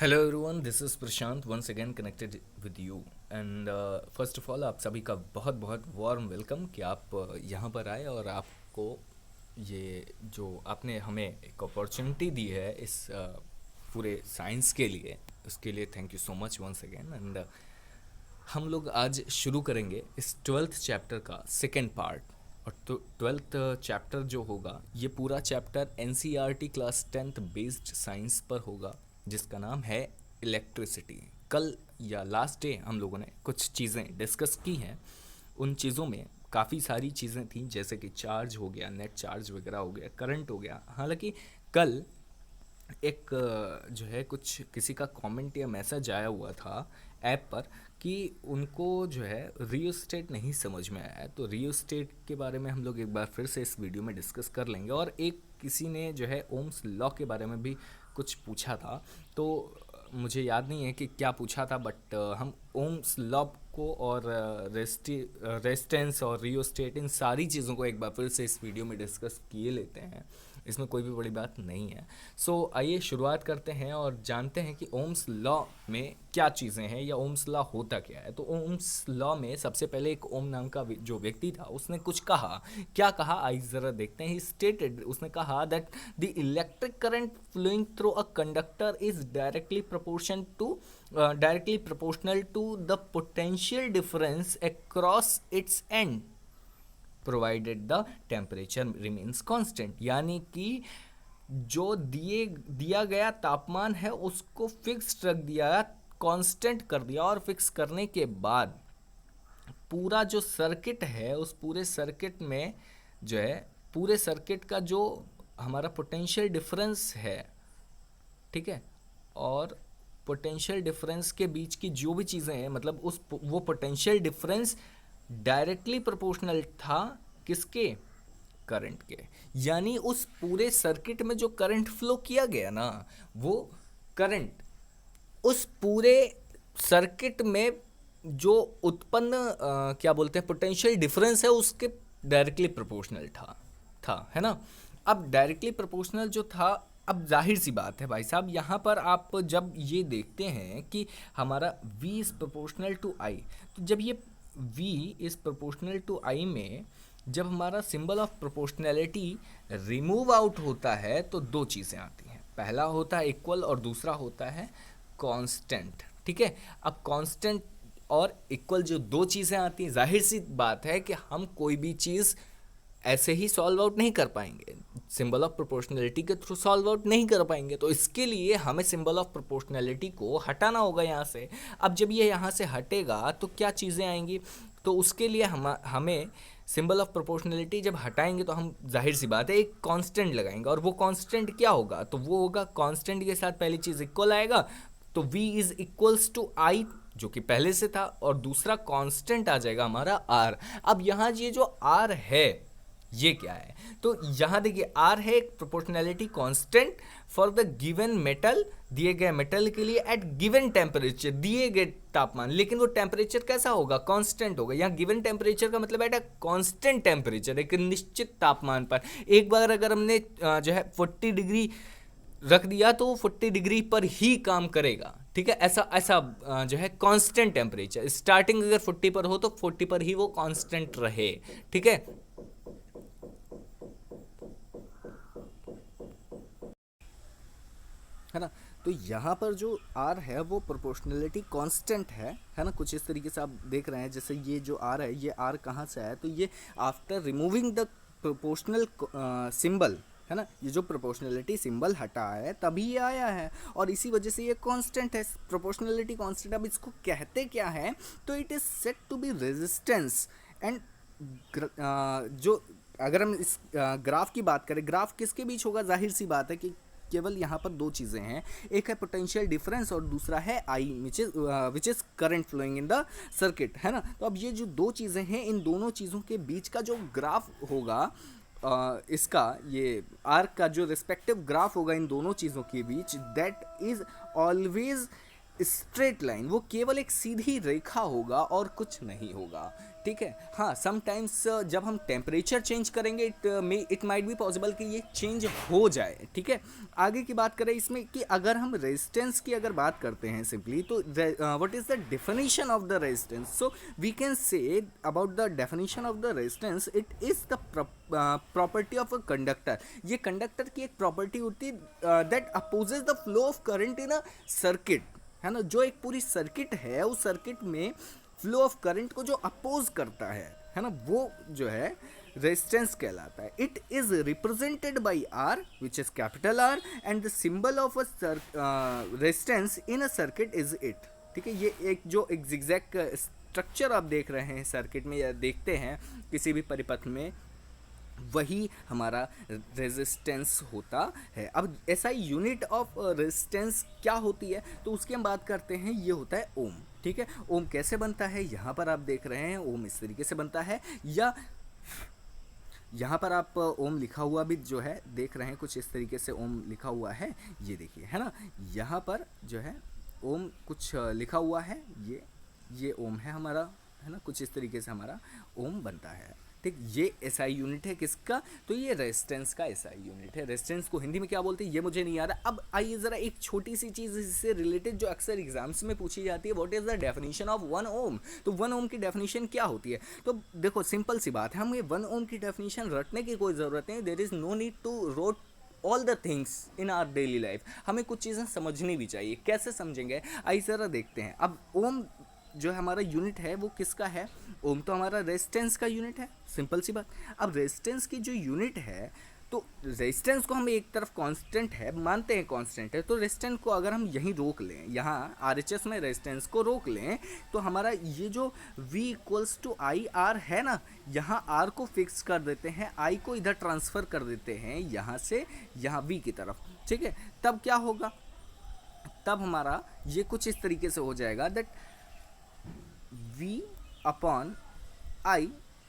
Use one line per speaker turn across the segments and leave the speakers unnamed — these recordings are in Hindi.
Hello everyone, this is Prashant once again connected with you. And first of all आप सभी का बहुत बहुत वार्म वेलकम कि आप यहाँ पर आए और आपको ये जो आपने हमें एक अपॉर्चुनिटी दी है इस पूरे साइंस के लिए, उसके लिए thank you so much once again. And हम लोग आज शुरू करेंगे इस 12th चैप्टर का सेकेंड पार्ट। और तो 12th चैप्टर जो होगा, ये पूरा chapter NCERT class 10th based science पर होगा, जिसका नाम है इलेक्ट्रिसिटी। कल या लास्ट डे हम लोगों ने कुछ चीज़ें डिस्कस की हैं। उन चीज़ों में काफ़ी सारी चीज़ें थी, जैसे कि चार्ज हो गया, नेट चार्ज वगैरह हो गया, करंट हो गया। हालांकि कल एक जो है कुछ किसी का कमेंट या मैसेज आया हुआ था ऐप पर कि उनको जो है रियो स्टेट नहीं समझ में आया है। तो रियो स्टेट के बारे में हम लोग एक बार फिर से इस वीडियो में डिस्कस कर लेंगे। और एक किसी ने जो है ओम्स लॉ के बारे में भी कुछ पूछा था, तो मुझे याद नहीं है कि क्या पूछा था, बट हम ओम्स लॉ को और रेजिस्टेंस और रियो स्टेट, इन सारी चीज़ों को एक बार फिर से इस वीडियो में डिस्कस किए लेते हैं। इसमें कोई भी बड़ी बात नहीं है। सो आइए शुरुआत करते हैं और जानते हैं कि ओम्स लॉ में क्या चीज़ें हैं या ओम्स लॉ होता क्या है। तो ओम्स लॉ में सबसे पहले एक ओम नाम का जो व्यक्ति था, उसने कुछ कहा। क्या कहा आइए ज़रा देखते हैं। ही स्टेटेड, उसने कहा that the electric current flowing through a conductor is directly proportional to the potential difference across its end provided the temperature remains constant. यानी कि जो दिया गया तापमान है उसको फिक्स रख दिया, कांस्टेंट कर दिया। और फिक्स करने के बाद पूरा जो सर्किट है, उस पूरे सर्किट में जो है, पूरे सर्किट का जो हमारा पोटेंशियल डिफरेंस है, ठीक है, और पोटेंशियल डिफरेंस के बीच की जो भी चीज़ें हैं, मतलब उस वो पोटेंशियल डिफरेंस डायरेक्टली प्रोपोर्शनल था किसके, करंट के। यानी उस पूरे सर्किट में जो करंट फ्लो किया गया ना, वो करंट उस पूरे सर्किट में जो उत्पन्न क्या बोलते हैं पोटेंशियल डिफरेंस है, उसके डायरेक्टली प्रोपोर्शनल था है ना। अब डायरेक्टली प्रोपोर्शनल जो था, अब जाहिर सी बात है भाई साहब, यहाँ पर आप जब ये देखते हैं कि हमारा v is proportional to i, तो जब ये v is proportional to i में जब हमारा symbol of proportionality remove out होता है, तो दो चीज़ें आती हैं। पहला होता है इक्वल और दूसरा होता है कांस्टेंट, ठीक है। अब कांस्टेंट और इक्वल जो दो चीज़ें आती हैं, जाहिर सी बात है कि हम कोई भी चीज़ ऐसे ही सॉल्व आउट नहीं कर पाएंगे, सिंबल ऑफ प्रोपोर्शनैलिटी के थ्रू सॉल्व आउट नहीं कर पाएंगे। तो इसके लिए हमें सिंबल ऑफ प्रोपोर्शनैलिटी को हटाना होगा यहाँ से। अब जब ये यहाँ से हटेगा तो क्या चीज़ें आएंगी, तो उसके लिए हमें सिंबल ऑफ प्रोपोर्शनैलिटी जब हटाएंगे तो हम जाहिर सी बात है एक कांस्टेंट लगाएंगे। और वो कांस्टेंट क्या होगा, तो वो होगा कांस्टेंट के साथ पहली चीज़ इक्वल आएगा, तो v इज इक्वल्स टू आई जो कि पहले से था, और दूसरा कांस्टेंट आ जाएगा हमारा r। अब यहाँ ये जो r है ये क्या है, तो यहाँ देखिए r है एक proportionality constant for the given metal, दिए गए मेटल के लिए एट गिवन टेम्परेचर, दिए गए तापमान। लेकिन वो टेम्परेचर कैसा होगा, कांस्टेंट होगा। यहाँ गिवन टेम्परेचर का मतलब है कांस्टेंट टेम्परेचर, एक निश्चित तापमान पर। एक बार अगर हमने जो है 40 डिग्री रख दिया तो वो 40 डिग्री पर ही काम करेगा, ठीक है। ऐसा ऐसा जो है कांस्टेंट टेम्परेचर, स्टार्टिंग अगर 40 पर हो तो 40 पर ही वो कांस्टेंट रहे, ठीक है। है ना। तो यहाँ पर जो R है वो प्रोपोर्शनलिटी कांस्टेंट है ना। कुछ इस तरीके से आप देख रहे हैं, जैसे ये जो R है, ये R कहाँ से आया, तो ये after removing the proportional symbol, है ना। ये जो प्रोपोर्शनलिटी सिंबल हटा है तभी ये आया है, और इसी वजह से ये कांस्टेंट है, प्रोपोर्शनलिटी कांस्टेंट। अब इसको कहते क्या है, तो it is set to be resistance and जो अगर हम इस ग्राफ की बात करें, ग्राफ किसके बीच होगा, जाहिर सी बात है कि केवल यहाँ पर दो चीज़ें हैं, एक है पोटेंशियल डिफरेंस और दूसरा है I which is current flowing in the circuit, है ना। तो अब ये जो दो चीज़ें हैं, इन दोनों चीज़ों के बीच का जो ग्राफ होगा, इसका ये आर्क का जो रिस्पेक्टिव ग्राफ होगा इन दोनों चीज़ों के बीच, that is always straight line, वो केवल एक सीधी रेखा होगा और कुछ नहीं होगा, ठीक है। हाँ, समटाइम्स जब हम टेम्परेचर चेंज करेंगे इट माइट बी पॉसिबल कि ये चेंज हो जाए, ठीक है। आगे की बात करें इसमें कि अगर हम रेजिस्टेंस की अगर बात करते हैं सिंपली, तो what is the definition of the resistance, so we can say about the definition of the resistance, it is the property of a conductor. ये कंडक्टर की एक प्रॉपर्टी होती है that opposes the flow of current in a circuit, है ना। जो एक पूरी सर्किट है, उस सर्किट में फ्लो ऑफ करंट को जो अपोज करता है ना, वो जो है रेजिस्टेंस कहलाता है। It is represented by R which is capital R, and the symbol of a resistance in a circuit is it, ठीक है। ये एक जो एग्जैक्ट स्ट्रक्चर आप देख रहे हैं सर्किट में या देखते हैं किसी भी परिपथ में, वही हमारा रेजिस्टेंस होता है। अब ऐसा यूनिट ऑफ रेजिस्टेंस क्या होती है, तो उसकी हम बात करते हैं, ये होता है ओम, ठीक है। ओम कैसे बनता है, यहाँ पर आप देख रहे हैं ओम इस तरीके से बनता है, या यहाँ पर आप ओम लिखा हुआ भी जो है देख रहे हैं, कुछ इस तरीके से ओम लिखा हुआ है, ये देखिए, है ना। यहाँ पर जो है ओम कुछ लिखा हुआ है, ये ओम है हमारा, है ना। कुछ इस तरीके से हमारा ओम बनता है, ठीक। ये एसआई यूनिट है किसका, तो ये रेजिस्टेंस का एसआई यूनिट है। रेजिस्टेंस को हिंदी में क्या बोलते हैं ये मुझे नहीं आ रहा। अब आइए ज़रा एक छोटी सी चीज़ इससे रिलेटेड जो अक्सर एग्जाम्स में पूछी जाती है, what is the definition of 1 ओम। तो 1 ओम की डेफिनेशन क्या होती है, तो देखो सिंपल सी बात है, हमें 1 ओम की डेफिनेशन रटने की कोई ज़रूरत नहीं। There is no need to rote all the things in our daily life. हमें कुछ चीज़ें समझनी भी चाहिए, कैसे समझेंगे आइए ज़रा देखते हैं। अब ओम जो हमारा यूनिट है वो किसका है, ओम तो हमारा रेजिस्टेंस का यूनिट है, सिंपल सी बात। अब रेजिस्टेंस की जो यूनिट है, तो रेजिस्टेंस को हम एक तरफ कांस्टेंट है मानते हैं, कांस्टेंट है, तो रेजिस्टेंस को अगर हम यहीं रोक लें, यहाँ आरएचएस में रेजिस्टेंस को रोक लें, तो हमारा ये जो V equals to I R है ना, यहाँ R को फिक्स कर देते हैं, I को इधर ट्रांसफ़र कर देते हैं यहाँ से यहाँ V की तरफ, ठीक है। तब क्या होगा, तब हमारा ये कुछ इस तरीके से हो जाएगा that V upon I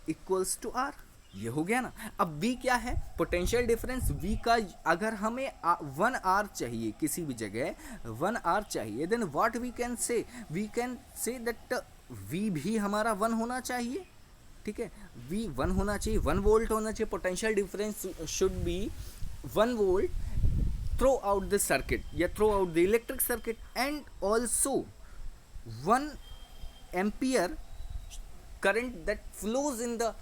equals to R, ये हो गया ना। अब V क्या है, पोटेंशियल डिफरेंस V का, अगर हमें 1 R चाहिए किसी भी जगह 1 R चाहिए, then what we can say that V भी हमारा 1 होना चाहिए, ठीक है। V 1 होना चाहिए, 1 वोल्ट होना चाहिए, potential difference should be 1 volt throughout the circuit या throughout the electric circuit, and also 1 ampere current that flows in the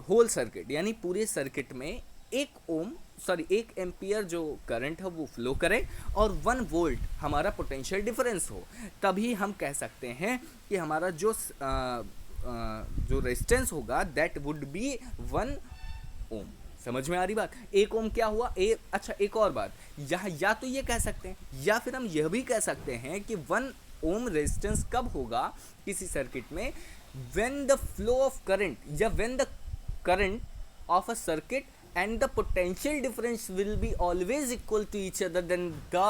whole circuit, यानी पूरे सर्किट में 1 एम्पियर जो करंट है वो फ्लो करे और 1 वोल्ट हमारा पोटेंशियल डिफरेंस हो, तभी हम कह सकते हैं कि हमारा जो रेजिस्टेंस होगा दैट वुड बी 1 ओम। समझ में आ रही बात, 1 ओम क्या हुआ, अच्छा एक और बात, यहाँ या तो ये कह सकते हैं या फिर हम यह भी कह सकते हैं कि 1 ओम रेजिस्टेंस कब होगा किसी सर्किट में, when the flow of current या when the current of a circuit and the potential difference will be always equal to each other, then the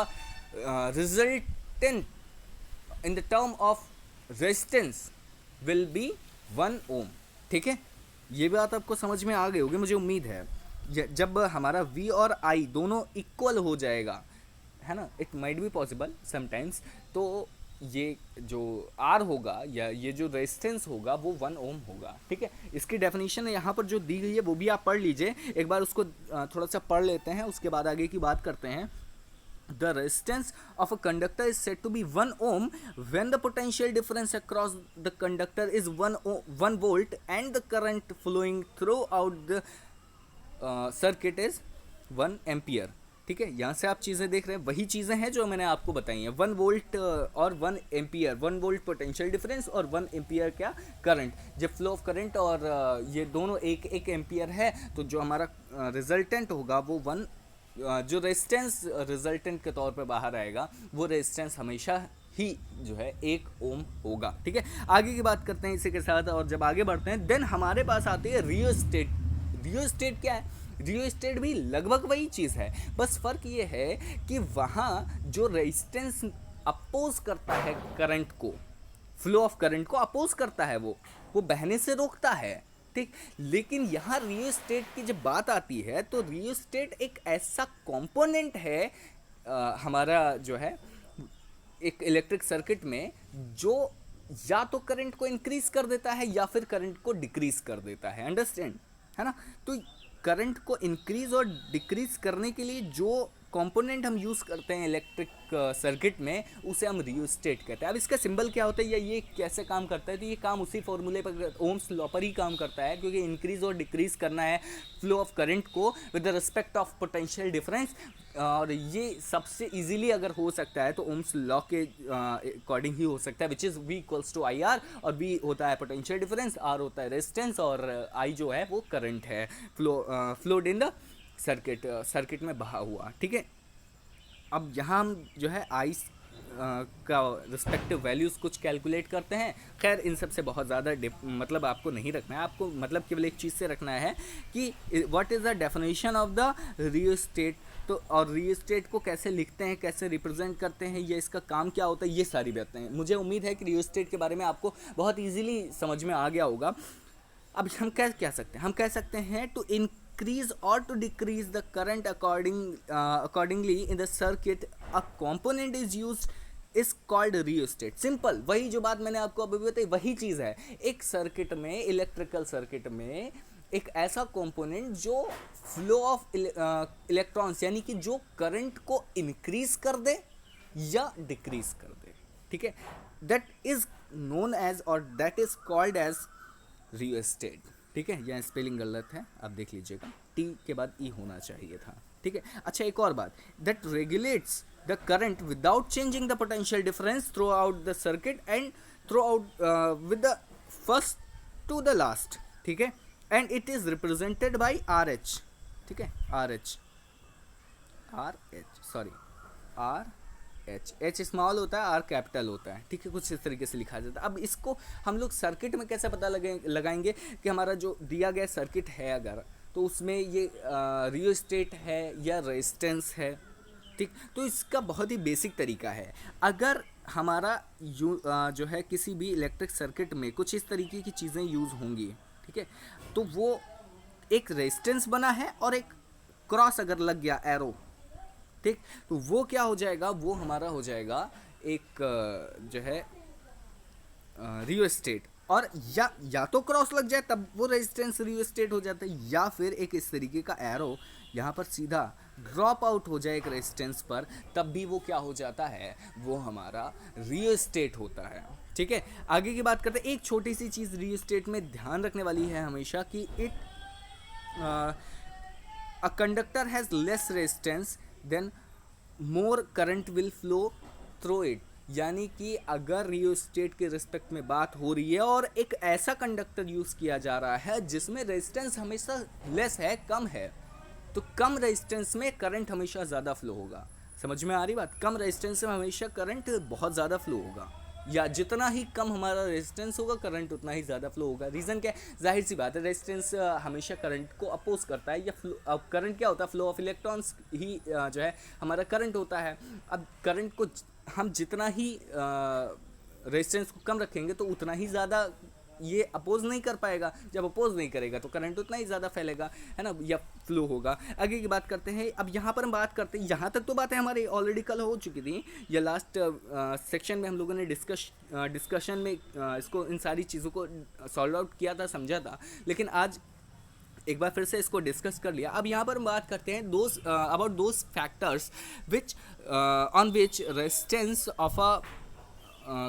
resultant in the term of resistance will be 1 ohm, ठीक है। ये बात आपको समझ में आ गई होगी मुझे उम्मीद है। जब हमारा V और I दोनों इक्वल हो जाएगा, है ना, it might be possible sometimes, तो ये जो R होगा या ये जो रेजिस्टेंस होगा वो 1 ओम होगा, ठीक है। इसकी डेफिनेशन यहाँ पर जो दी गई है वो भी आप पढ़ लीजिए एक बार, उसको थोड़ा सा पढ़ लेते हैं, उसके बाद आगे की बात करते हैं। The resistance of a conductor is said to be 1 ohm when the potential difference across the conductor is 1 volt and the current flowing throughout the circuit is 1 ampere, ठीक है। यहाँ से आप चीज़ें देख रहे हैं, वही चीज़ें हैं जो मैंने आपको बताई हैं, 1 वोल्ट और 1 एम्पियर, 1 वोल्ट पोटेंशियल डिफरेंस और 1 एम्पियर क्या, करंट। जब फ्लो ऑफ करंट और ये दोनों एक एम्पियर है, तो जो हमारा रिजल्टेंट होगा वो 1, जो रेजिस्टेंस रिजल्टेंट के तौर पे बाहर आएगा वो रेजिस्टेंस हमेशा ही जो है 1 ओम होगा, ठीक है। आगे की बात करते हैं इसी के साथ, और जब आगे बढ़ते हैं देन हमारे पास आती है रियोस्टेट। रियोस्टेट क्या है, रियोस्टेट भी लगभग वही चीज़ है, बस फ़र्क ये है कि वहाँ जो रेजिस्टेंस अपोज करता है करंट को, फ्लो ऑफ करंट को अपोज करता है, वो बहने से रोकता है, ठीक। लेकिन यहाँ रियोस्टेट की जब बात आती है तो रियोस्टेट एक ऐसा कंपोनेंट है हमारा जो है एक इलेक्ट्रिक सर्किट में जो या तो करंट को इंक्रीज कर देता है या फिर करंट को डिक्रीज कर देता है, अंडरस्टैंड, है ना। तो करंट को इंक्रीज और डिक्रीज करने के लिए जो कंपोनेंट हम यूज़ करते हैं इलेक्ट्रिक सर्किट में, उसे हम रियोस्टेट कहते हैं। अब इसका सिंबल क्या होता है या ये कैसे काम करता है, तो ये काम उसी फॉर्मूले पर, ओम्स लॉ पर ही काम करता है, क्योंकि इंक्रीज और डिक्रीज करना है फ्लो ऑफ करंट को with the respect of potential difference. और ये सबसे इजीली अगर हो सकता है तो ओम्स लॉ के अकॉर्डिंग ही हो सकता है, which is V equals to I R, और V होता है पोटेंशियल डिफरेंस, R होता है रेजिस्टेंस, और I जो है वो करंट है फ्लोड इन द सर्किट में बहा हुआ, ठीक है। अब यहाँ हम जो है I का रिस्पेक्टिव वैल्यूज़ कुछ कैलकुलेट करते हैं। खैर इन सब से बहुत ज़्यादा मतलब आपको नहीं रखना है, आपको मतलब केवल एक चीज़ से रखना है कि what is the definition of the rheostat. तो और रियोस्टेट को कैसे लिखते हैं, कैसे रिप्रेजेंट करते हैं, ये इसका काम क्या होता है, ये सारी बातें हैं। मुझे उम्मीद है कि रियोस्टेट के बारे में आपको बहुत ईजिली समझ में आ गया होगा। अब हम क्या सकते हैं, हम कह सकते हैं to increase or to decrease the current accordingly in the circuit a component is used is called rheostat। Simple, वही जो बात मैंने आपको अभी बताई वही चीज़ है। एक सर्किट में, इलेक्ट्रिकल सर्किट में एक ऐसा कंपोनेंट जो फ्लो ऑफ इलेक्ट्रॉन्स यानी कि जो करंट को इंक्रीज कर दे या डिक्रीज कर दे, ठीक है, दैट इज नोन एज और that is called as rheostat, ठीक है। यहाँ स्पेलिंग गलत है, आप देख लीजिएगा, टी के बाद ई होना चाहिए था, ठीक है। अच्छा एक और बात, that regulates the current without changing the potential difference throughout the circuit and throughout with the first to the last, ठीक है, and it is represented by R H, ठीक है, आर एच एच स्मॉल होता है, आर कैपिटल होता है, ठीक है, कुछ इस तरीके से लिखा जाता है। अब इसको हम लोग सर्किट में कैसे पता लगाएंगे कि हमारा जो दिया गया सर्किट है अगर, तो उसमें ये रियोस्टेट है या रेजिस्टेंस है, ठीक। तो इसका बहुत ही बेसिक तरीका है। अगर हमारा जो है किसी भी इलेक्ट्रिक सर्किट में कुछ इस तरीके की चीज़ें यूज़ होंगी, ठीक है, तो वो एक रेजिस्टेंस बना है और एक क्रॉस अगर लग गया एरो, ठीक, तो वो क्या हो जाएगा, वो हमारा हो जाएगा एक जो है रियोस्टेट। और या तो क्रॉस लग जाए तब वो रेजिस्टेंस रियोस्टेट हो जाता है, या फिर एक इस तरीके का एरो यहाँ पर सीधा ड्रॉप आउट हो जाए एक रेजिस्टेंस पर, तब भी वो क्या हो जाता है, वो हमारा रियोस्टेट होता है, ठीक है। आगे की बात करते हैं। एक छोटी सी चीज़ रियोस्टेट में ध्यान रखने वाली है हमेशा कि a conductor has less resistance then more current will flow through it, यानी कि अगर रियोस्टेट के रिस्पेक्ट में बात हो रही है और एक ऐसा कंडक्टर यूज़ किया जा रहा है जिसमें रेजिस्टेंस हमेशा लेस है, कम है, तो कम रेजिस्टेंस में करंट हमेशा ज़्यादा फ्लो होगा। समझ में आ रही बात, कम रेजिस्टेंस में हमेशा करंट बहुत ज़्यादा फ्लो होगा, या जितना ही कम हमारा रेजिस्टेंस होगा करंट उतना ही ज़्यादा फ्लो होगा। रीज़न क्या है, जाहिर सी बात है, रेजिस्टेंस हमेशा करंट को अपोज करता है, या अब करंट क्या होता है, फ्लो ऑफ इलेक्ट्रॉन्स ही जो है हमारा करंट होता है। अब करंट को हम जितना ही रेजिस्टेंस को कम रखेंगे तो उतना ही ज़्यादा ये अपोज नहीं कर पाएगा, जब अपोज नहीं करेगा तो करंट उतना ही ज़्यादा फैलेगा, है ना, या फ्लो होगा। आगे की बात करते हैं। अब यहाँ पर हम बात करते हैं, यहाँ तक तो बातें हमारी ऑलरेडी कल हो चुकी थी, या लास्ट सेक्शन में हम लोगों ने डिस्कशन में इसको, इन सारी चीज़ों को सॉल्व आउट किया था, समझा था, लेकिन आज एक बार फिर से इसको डिस्कस कर लिया। अब यहाँ पर हम बात करते हैं about those factors which on which resistance of a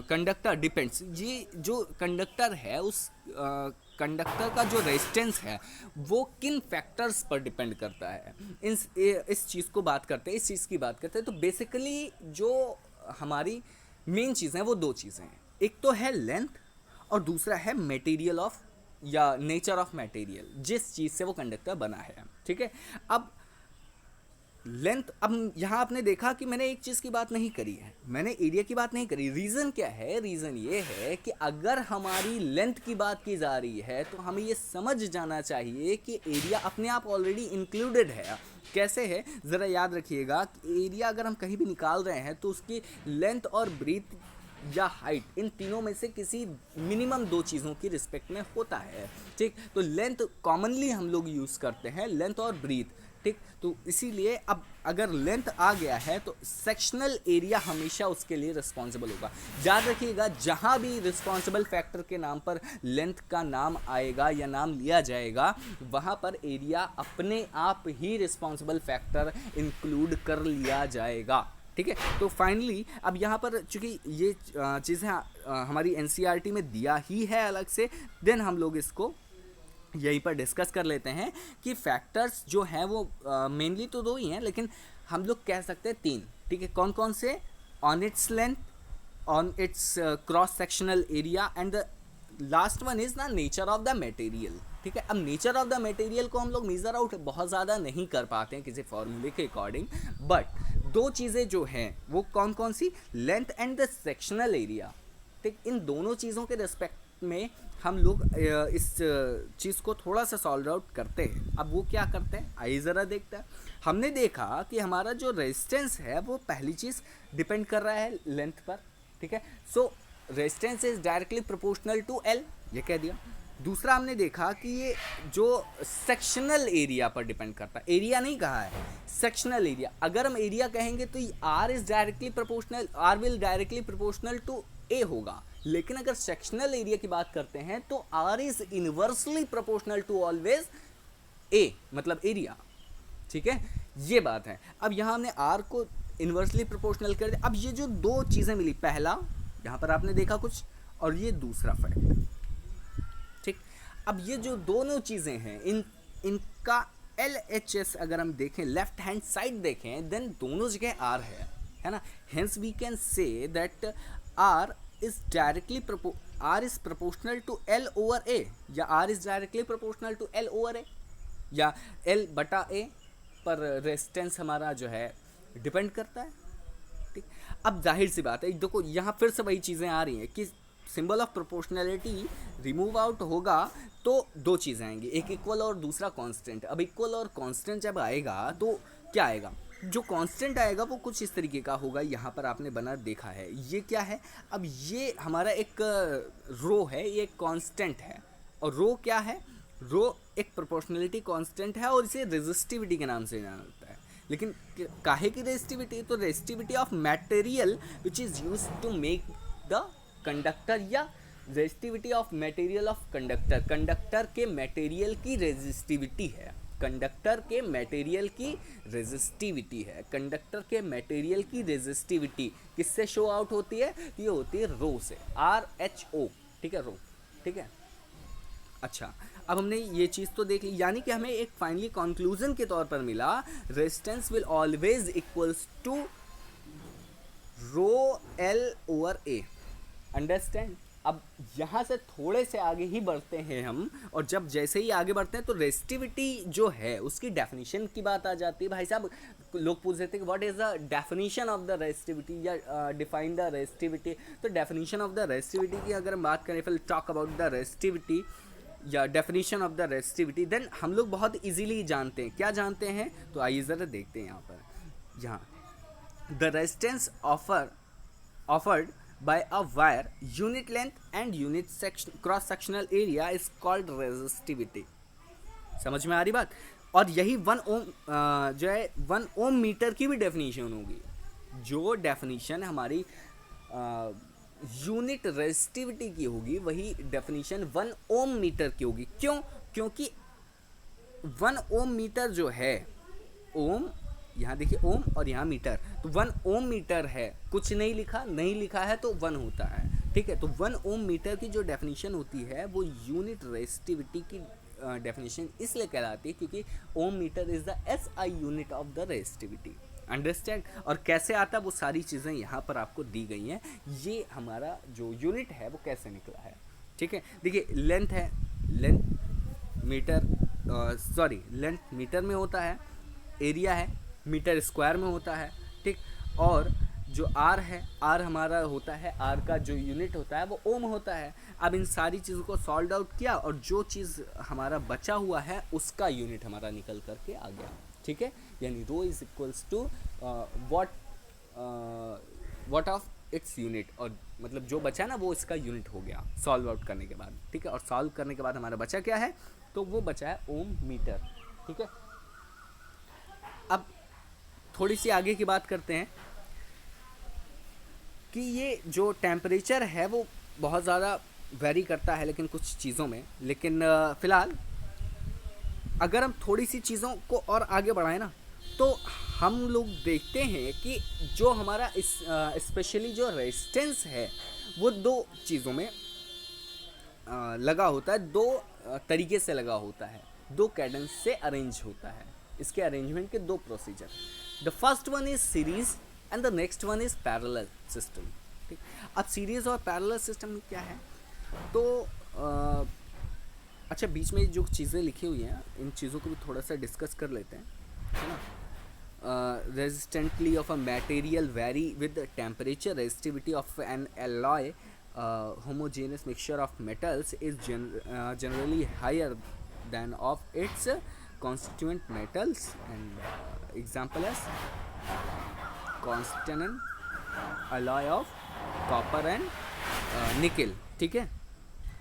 conductor depends. ये जो कंडक्टर है उस कंडक्टर का जो रेजिस्टेंस है वो किन फैक्टर्स पर डिपेंड करता है, इस चीज़ को बात करते हैं, इस चीज़ की बात करते हैं। तो बेसिकली जो हमारी मेन चीज़ें हैं वो दो चीज़ें हैं, एक तो है लेंथ और दूसरा है मटेरियल ऑफ या नेचर ऑफ मटेरियल, जिस चीज़ से वो कंडक्टर बना है, ठीक है। अब लेंथ, अब यहाँ आपने देखा कि मैंने एक चीज़ की बात नहीं करी है, मैंने एरिया की बात नहीं करी। रीज़न क्या है, रीज़न ये है कि अगर हमारी लेंथ की बात की जा रही है तो हमें ये समझ जाना चाहिए कि एरिया अपने आप ऑलरेडी इंक्लूडेड है। कैसे है, ज़रा याद रखिएगा कि एरिया अगर हम कहीं भी निकाल रहे हैं तो उसकी लेंथ और ब्रीथ या हाइट, इन तीनों में से किसी मिनिमम दो चीज़ों की रिस्पेक्ट में होता है, ठीक। तो लेंथ कॉमनली हम लोग यूज़ करते हैं, लेंथ और ब्रीथ, ठीक। ठीक। तो इसीलिए अब अगर लेंथ आ गया है तो सेक्शनल एरिया हमेशा उसके लिए रिस्पॉन्सिबल होगा। याद रखिएगा, जहाँ भी रिस्पॉन्सिबल फैक्टर के नाम पर लेंथ का नाम आएगा या नाम लिया जाएगा, वहाँ पर एरिया अपने आप ही रिस्पॉन्सिबल फैक्टर इंक्लूड कर लिया जाएगा। ठीक है। तो फाइनली अब यहाँ पर चूंकि ये चीज़ें हमारी एनसीईआरटी में दिया ही है अलग से, देन हम लोग इसको यहीं पर डिस्कस कर लेते हैं कि फैक्टर्स जो हैं वो मेनली तो दो ही हैं, लेकिन हम लोग कह सकते हैं तीन। ठीक है। कौन कौन से? On its length, on it's cross sectional area, and the last one is the nature of the material. ठीक है। अब नेचर ऑफ द मटेरियल को हम लोग मेजर आउट बहुत ज़्यादा नहीं कर पाते हैं किसी फॉर्मूले के अकॉर्डिंग, बट दो चीज़ें जो हैं वो कौन कौन सी? Length and the sectional area. ठीक। इन दोनों चीज़ों के रिस्पेक्ट में हम लोग इस चीज़ को थोड़ा सा सॉल्व आउट करते हैं। अब वो क्या करते हैं, आइए ज़रा देखते हैं। हमने देखा कि हमारा जो रेजिस्टेंस है वो पहली चीज़ डिपेंड कर रहा है लेंथ पर। ठीक है। So resistance is directly proportional to L, ये कह दिया। दूसरा हमने देखा कि ये जो सेक्शनल एरिया पर डिपेंड करता है, एरिया नहीं कहा है, सेक्शनल एरिया। अगर हम एरिया कहेंगे तो R is directly proportional, R will directly proportional to A होगा, लेकिन अगर सेक्शनल एरिया की बात करते हैं तो R is inversely proportional to always A, मतलब एरिया। ठीक है, ये बात है। अब यहाँ हमने आर को इनवर्सली प्रोपोर्शनल कर दिया। अब ये जो दो चीज़ें मिली, पहला यहाँ पर आपने देखा कुछ, और ये दूसरा फैक्ट। ठीक। अब ये जो दोनों चीज़ें हैं, इनका LHS अगर हम देखें, लेफ्ट हैंड साइड देखें, देन दोनों जगह आर है ना। Hence we can say that R is proportional to L over A, या R is directly proportional to L over A, या L बटा A पर रेजिस्टेंस हमारा जो है डिपेंड करता है। ठीक। अब जाहिर सी बात है, देखो यहाँ फिर से वही चीज़ें आ रही हैं कि symbol of proportionality remove out होगा तो दो चीज़ें आएंगी, एक इक्वल और दूसरा कांस्टेंट। अब इक्वल और कांस्टेंट जब आएगा तो क्या आएगा? जो कांस्टेंट आएगा वो कुछ इस तरीके का होगा, यहाँ पर आपने बना देखा है। ये क्या है? अब ये हमारा एक रो है, ये एक कांस्टेंट है। और रो क्या है? रो एक प्रोपोर्शनलिटी कांस्टेंट है और इसे रेजिस्टिविटी के नाम से जाना जाता है। लेकिन काहे की रेजिस्टिविटी? तो resistivity of material which is used to make the conductor, या resistivity of material of conductor. Conductor के मटेरियल की रेजिस्टिविटी है, कंडक्टर के मटेरियल की रेजिस्टिविटी है। कंडक्टर के मटेरियल की रेजिस्टिविटी किससे शो आउट होती है? ये होती है रो से, RHO। ठीक है, रो। ठीक है। अच्छा, अब हमने ये चीज़ तो देख ली, यानी कि हमें एक फाइनली कंक्लूजन के तौर पर मिला, resistance will always equals to rho L over A। Understand? अब यहाँ से थोड़े से आगे ही बढ़ते हैं हम, और जब जैसे ही आगे बढ़ते हैं तो रेजिस्टिविटी जो है उसकी डेफिनेशन की बात आ जाती है। भाई साहब, लोग पूछ रहे थे कि what is the definition of the resistivity, या डिफाइन द रेजिस्टिविटी। तो डेफिनेशन ऑफ द रेजिस्टिविटी की अगर हम बात करें, फिर टॉक अबाउट द रेजिस्टिविटी या definition of the resistivity, then हम लोग बहुत इजीली जानते हैं। क्या जानते हैं? तो आइए ज़रा देखते हैं यहाँ पर। यहाँ the resistance offered by a wire, unit length and unit cross sectional area is called resistivity। समझ में आ रही बात? और यही 1 ओम जो है 1 ओम मीटर की भी डेफिनेशन होगी। जो डेफिनेशन हमारी यूनिट रेजिस्टिविटी की होगी, वही डेफिनेशन 1 ओम मीटर की होगी। क्यों? क्योंकि 1 ओम मीटर जो है, ओम यहाँ देखिए ओम और यहाँ मीटर, तो 1 ओम मीटर है, कुछ नहीं लिखा है तो 1 होता है। ठीक है। तो 1 ओम मीटर की जो डेफिनेशन होती है वो यूनिट रेजिस्टिविटी की डेफिनेशन इसलिए कहलाती है क्योंकि ohm metre is the SI unit of the resistivity. Understand? और कैसे आता है वो सारी चीज़ें यहाँ पर आपको दी गई हैं। ये हमारा जो यूनिट है वो कैसे निकला है। ठीक है। देखिए लेंथ है, लेंथ मीटर में होता है, एरिया है मीटर स्क्वायर में होता है। ठीक। और जो आर है, आर हमारा होता है, आर का जो यूनिट होता है वो ओम होता है। अब इन सारी चीज़ों को सॉल्व आउट किया और जो चीज़ हमारा बचा हुआ है उसका यूनिट हमारा निकल करके आ गया। ठीक है। यानी rho is equals to what of its unit, और मतलब जो बचा ना वो इसका यूनिट हो गया सॉल्व आउट करने के बाद। ठीक है। और सॉल्व करने के बाद हमारा बचा क्या है? तो वो बचा है ओम मीटर। ठीक है।
अब थोड़ी सी आगे की बात करते हैं कि ये जो टेम्परेचर है वो बहुत ज़्यादा वेरी करता है लेकिन कुछ चीज़ों में, लेकिन फ़िलहाल अगर हम थोड़ी सी चीज़ों को और आगे बढ़ाएं ना, तो हम लोग देखते हैं कि जो हमारा इस स्पेशली जो रेजिस्टेंस है वो दो चीज़ों में लगा होता है, दो तरीके से लगा होता है, दो कैडेंस से अरेंज होता है। इसके अरेंजमेंट के दो procedure, the first one is series and the next one is parallel system. ठीक, अब सीरीज और पैरेलल सिस्टम में क्या है, तो अच्छा बीच में जो चीज़ें लिखी हुई हैं इन चीज़ों को भी थोड़ा सा डिस्कस कर लेते हैं, है ना। Resistantly of a material vary with the temperature. Resistivity of an alloy, homogeneous mixture of metals, is generally higher than of its constituent metals. And example is constant alloy of copper and nickel। ठीक है,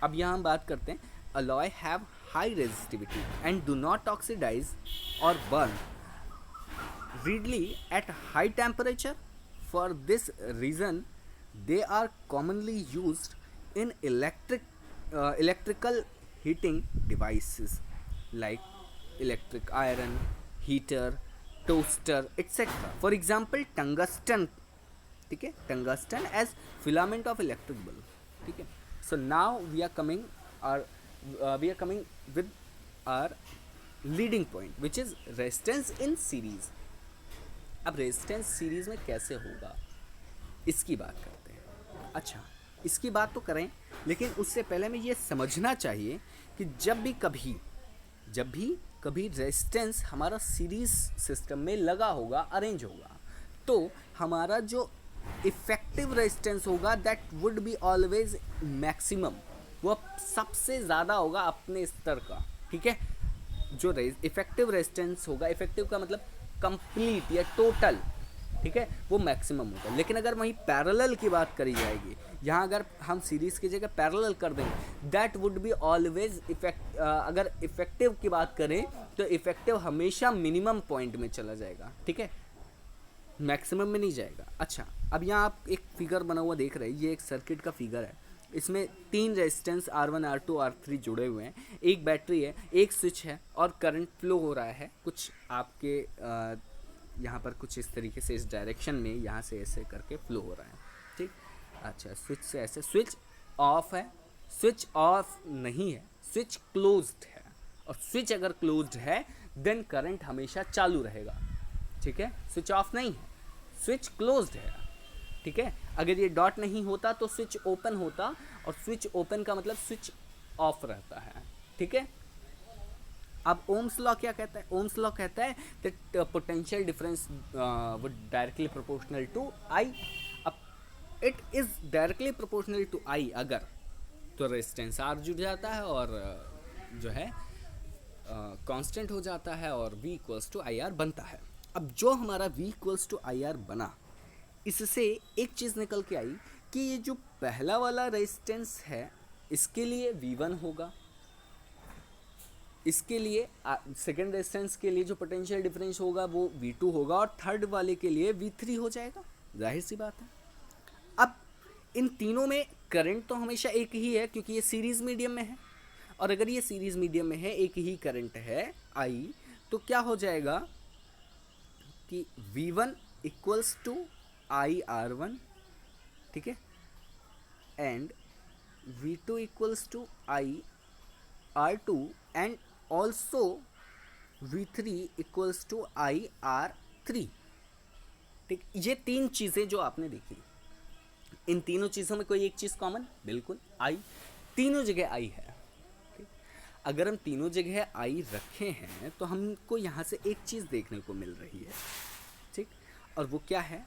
अब यहाँ हम बात करते हैं alloy have high resistivity and do not oxidize or burn readily at high temperature. For this reason they are commonly used in electrical heating devices like electric iron, heater, toaster, etc. For example tungsten, ठीक है, tungsten as filament of electric bulb. ठीक है, so now we are coming with our leading point which is resistance in series. अब रेजिस्टेंस सीरीज में कैसे होगा इसकी बात करते हैं। अच्छा, इसकी बात तो करें लेकिन उससे पहले हमें ये समझना चाहिए कि जब भी कभी रेजिस्टेंस हमारा सीरीज सिस्टम में लगा होगा, अरेंज होगा, तो हमारा जो इफेक्टिव रेजिस्टेंस होगा that would be always maximum, वो सबसे ज़्यादा होगा अपने स्तर का। ठीक है, जो इफेक्टिव रेजिस्टेंस होगा, इफेक्टिव का मतलब कंप्लीट या टोटल, ठीक है, वो मैक्सिमम होगा। लेकिन अगर वहीं पैरेलल की बात करी जाएगी, यहाँ अगर हम सीरीज़ की जगह पैरेलल कर देंगे दैट वुड बी ऑलवेज अगर इफेक्टिव की बात करें तो इफेक्टिव हमेशा मिनिमम पॉइंट में चला जाएगा। ठीक है, मैक्सिमम में नहीं जाएगा। अच्छा, अब यहाँ आप एक फिगर बना हुआ देख रहे हैं, ये एक सर्किट का फिगर है। इसमें तीन रेजिस्टेंस R1, R2, R3 जुड़े हुए हैं, एक बैटरी है, एक स्विच है और करंट फ्लो हो रहा है कुछ आपके यहाँ पर कुछ इस तरीके से, इस डायरेक्शन में यहाँ से ऐसे करके फ्लो हो रहा है। ठीक, अच्छा, स्विच से ऐसे, स्विच ऑफ है, स्विच ऑफ नहीं है, स्विच क्लोज्ड है, और स्विच अगर क्लोज्ड है देन करंट हमेशा चालू रहेगा। ठीक है, स्विच ऑफ नहीं है, स्विच क्लोज्ड है। ठीक है, अगर ये डॉट नहीं होता तो स्विच ओपन होता, और स्विच ओपन का मतलब स्विच ऑफ रहता है। ठीक है, अब ओम्स लॉ क्या कहता है? ओम्स लॉ कहता है that potential difference would directly proportional to I. अब it is directly proportional to I अगर, तो रेजिस्टेंस आर जुड़ जाता है और जो है कांस्टेंट हो जाता है और V equals to I R बनता है। अब जो हमारा V equals to I R बना, इससे एक चीज़ निकल के आई कि ये जो पहला वाला रेजिस्टेंस है इसके लिए V1 होगा, इसके लिए सेकेंड रेजिस्टेंस के लिए जो पोटेंशियल डिफरेंस होगा वो V2 होगा, और थर्ड वाले के लिए V3 हो जाएगा। जाहिर सी बात है। अब इन तीनों में करंट तो हमेशा एक ही है क्योंकि ये सीरीज मीडियम में है, और अगर ये सीरीज मीडियम में है, एक ही करंट है I, तो क्या हो जाएगा कि V1 equals to I R1, ठीक है, and V2 equals to I R2 and also V3 equals to I R3। ठीक, ये तीन चीज़ें जो आपने देखी, इन तीनों चीज़ों में कोई एक चीज़ कॉमन? बिल्कुल आई, तीनों जगह आई है। ठीक, अगर हम तीनों जगह आई रखे हैं तो हमको यहाँ से एक चीज़ देखने को मिल रही है। ठीक, और वो क्या है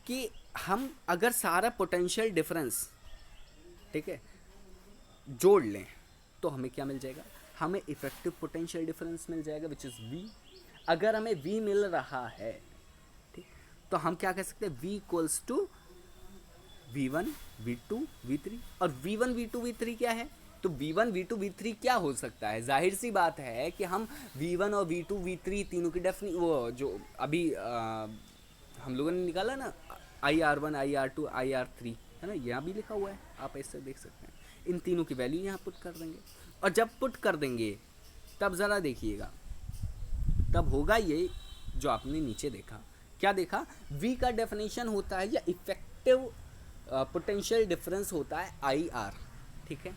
कि हम अगर सारा पोटेंशियल डिफरेंस, ठीक है, जोड़ लें तो हमें क्या मिल जाएगा? हमें इफेक्टिव पोटेंशियल डिफरेंस मिल जाएगा विच इज़ V। अगर हमें V मिल रहा है, ठीक, तो हम क्या कह सकते हैं? V equals to V1, V2, V3। और V1, V2, V3 क्या है? तो V1 V2 V3 क्या हो सकता है? जाहिर सी बात है कि हम V1 और V2 V3 तीनों की डेफिनी वो जो अभी हम लोगों ने निकाला ना, IR1 IR2 IR3, है ना, यहाँ भी लिखा हुआ है, आप ऐसे देख सकते हैं। इन तीनों की वैल्यू यहाँ पुट कर देंगे, और जब पुट कर देंगे तब ज़रा देखिएगा, तब होगा ये जो आपने नीचे देखा। क्या देखा? V का डेफिनेशन होता है या इफेक्टिव पोटेंशियल डिफरेंस होता है IR, ठीक है।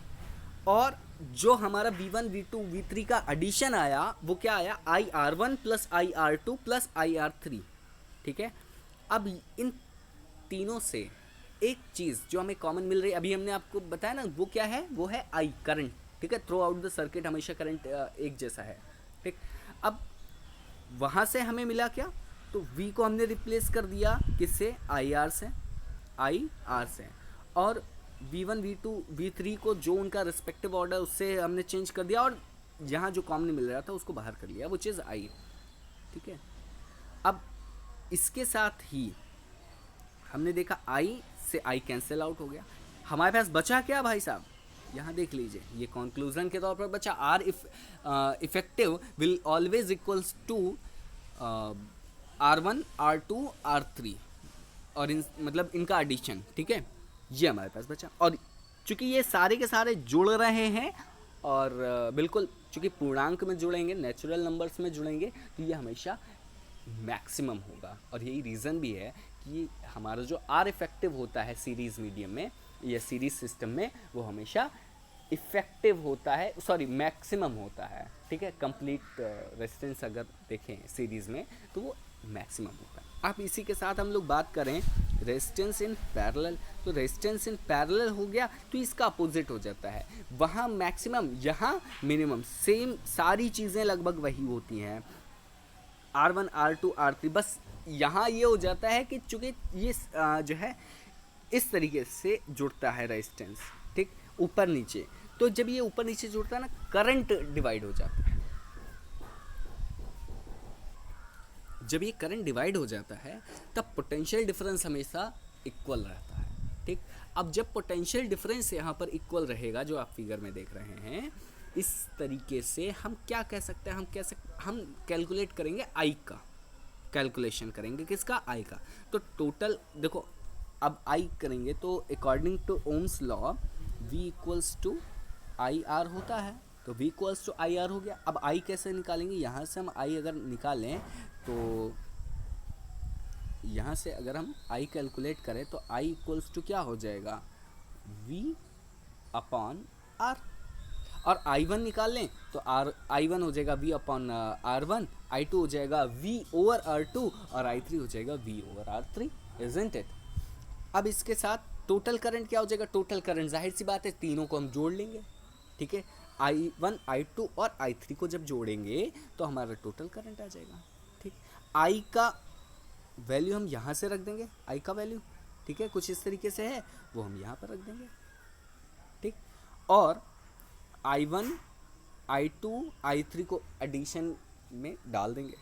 और जो हमारा V1 V2 V3 का एडिशन आया वो क्या आया? IR1 plus IR2 plus IR3, ठीक है। अब इन तीनों से एक चीज़ जो हमें कॉमन मिल रही है, अभी हमने आपको बताया ना, वो क्या है? वो है I, करंट, ठीक है। थ्रू आउट द सर्किट हमेशा करंट एक जैसा है, ठीक। अब वहाँ से हमें मिला क्या? तो V को हमने रिप्लेस कर दिया किससे? IR से, IR से, और V1 V2 V3 को जो उनका रिस्पेक्टिव ऑर्डर उससे हमने चेंज कर दिया, और यहाँ जो कॉमन मिल रहा था उसको बाहर कर लिया, वो चीज़ I, ठीक है। अब इसके साथ ही हमने देखा I से I कैंसिल आउट हो गया, हमारे पास बचा क्या भाई साहब? यहाँ देख लीजिए, ये कंक्लूजन के तौर पर बचा R effective will always equals to R1 R2 R3, और मतलब इनका एडिशन, ठीक है, ये हमारे पास बचा। और चूंकि ये सारे के सारे जुड़ रहे हैं, और बिल्कुल चूंकि पूर्णांक में जुड़ेंगे, नेचुरल नंबर्स में जुड़ेंगे, तो ये हमेशा मैक्सिमम होगा। और यही रीज़न भी है कि हमारा जो R इफेक्टिव होता है सीरीज़ मीडियम में या सीरीज़ सिस्टम में, वो हमेशा इफेक्टिव होता है, सॉरी मैक्सिमम होता है, ठीक है। कंप्लीट रेजिस्टेंस अगर देखें सीरीज़ में तो वो मैक्सिमम होता है। अब इसी के साथ हम लोग बात करें रेजिस्टेंस इन पैरेलल, तो रेजिस्टेंस इन पैरेलल हो गया तो इसका अपोजिट हो जाता है, वहाँ मैक्सिमम, यहाँ मिनिमम, सेम सारी चीज़ें लगभग वही होती हैं, R1 R2 R3, बस यहाँ ये हो जाता है कि चूँकि ये जो है इस तरीके से जुड़ता है रेजिस्टेंस, ठीक, ऊपर नीचे, तो जब ये ऊपर नीचे जुड़ता है ना, करंट डिवाइड हो जाता है। जब ये करंट डिवाइड हो जाता है तब पोटेंशियल डिफरेंस हमेशा इक्वल रहता है, ठीक। अब जब पोटेंशियल डिफरेंस यहाँ पर इक्वल रहेगा, जो आप फिगर में देख रहे हैं, इस तरीके से हम क्या कह सकते हैं? हम कैलकुलेट करेंगे I का, कैलकुलेशन करेंगे किसका? I का। तो टोटल देखो, अब I करेंगे तो according to ohm's law V equals to IR होता है, तो V इक्वल्स टू IR हो गया। अब I कैसे निकालेंगे? यहाँ से हम I अगर निकालें तो यहाँ से अगर हम I कैलकुलेट करें तो I इक्वल्स टू क्या हो जाएगा? V अपॉन R, और I1 निकाल लें तो I1 हो जाएगा V अपॉन R1, I2 हो जाएगा V ओवर R2, और I3 हो जाएगा V over R3, isn't it. अब इसके साथ टोटल करंट क्या हो जाएगा? टोटल करंट जाहिर सी बात है तीनों को हम जोड़ लेंगे, ठीक है। I1 I2 और I3 को जब जोड़ेंगे तो हमारा टोटल करंट आ जाएगा, ठीक। I का वैल्यू हम यहाँ से रख देंगे, I का वैल्यू, ठीक है, कुछ इस तरीके से है, वो हम यहाँ पर रख देंगे, ठीक। और I1 I2 I3 को एडिशन में डाल देंगे,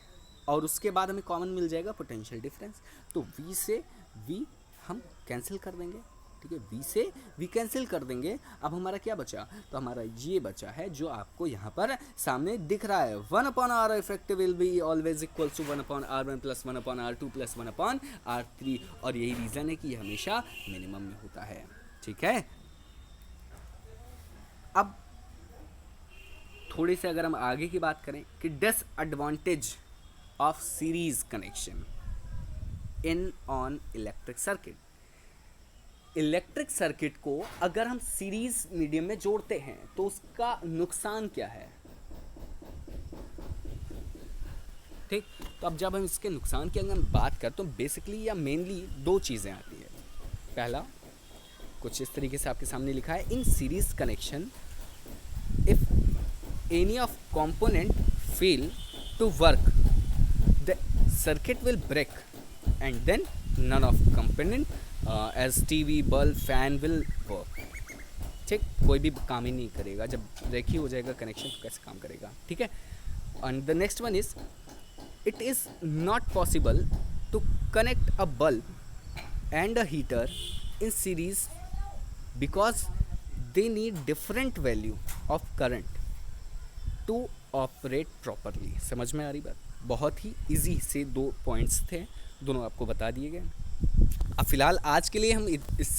और उसके बाद हमें कॉमन मिल जाएगा पोटेंशियल डिफरेंस। तो V से V हम कैंसिल कर देंगे, ठीक है, V से V कैंसिल कर देंगे। अब हमारा क्या बचा? तो हमारा ये बचा है जो आपको यहाँ पर सामने दिख रहा है, 1 upon R effective will be always equal to 1 upon R1 plus 1 upon R2 plus 1 upon R3, और यही रीज़न है कि ये हमेशा मिनिमम में होता है, ठीक है। अब थोड़े से अगर हम आगे की बात करें कि disadvantage of series connection in on electric circuit, electric circuit को अगर हम सीरीज मीडियम में जोड़ते हैं तो उसका नुकसान क्या है, ठीक। तो अब जब हम इसके नुकसान की अगर हम बात करें तो बेसिकली या मेनली दो चीज़ें आती है। पहला, कुछ इस तरीके से आपके सामने लिखा है, in series connection if any of component fail to work, the circuit will break and then none of component as TV, bulb, fan will work, ठीक, कोई भी काम ही नहीं करेगा। जब ब्रेक ही हो जाएगा कनेक्शन तो कैसे काम करेगा, ठीक है। and the next one is it is not possible to connect a bulb and a heater in series because they need different value of current to operate properly. समझ में आ रही बात? बहुत ही इजी से 2 पॉइंट्स थे, दोनों आपको बता दिए गए। अब फिलहाल आज के लिए हम इस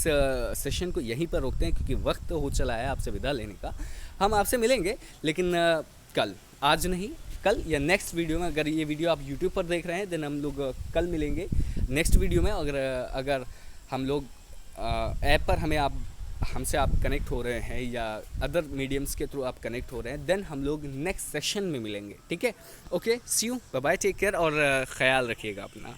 सेशन को यहीं पर रोकते हैं, क्योंकि वक्त हो चला है आपसे विदा लेने का। हम आपसे मिलेंगे, लेकिन कल, आज नहीं, कल या नेक्स्ट वीडियो में। अगर ये वीडियो आप यूट्यूब पर देख रहे हैं देन हम लोग कल मिलेंगे नेक्स्ट वीडियो में। अगर हम लोग ऐप पर हमसे आप कनेक्ट हो रहे हैं या अदर मीडियम्स के थ्रू आप कनेक्ट हो रहे हैं, देन हम लोग नेक्स्ट सेशन में मिलेंगे। ठीक है, okay, see you, bye bye, take care और ख़याल रखिएगा अपना।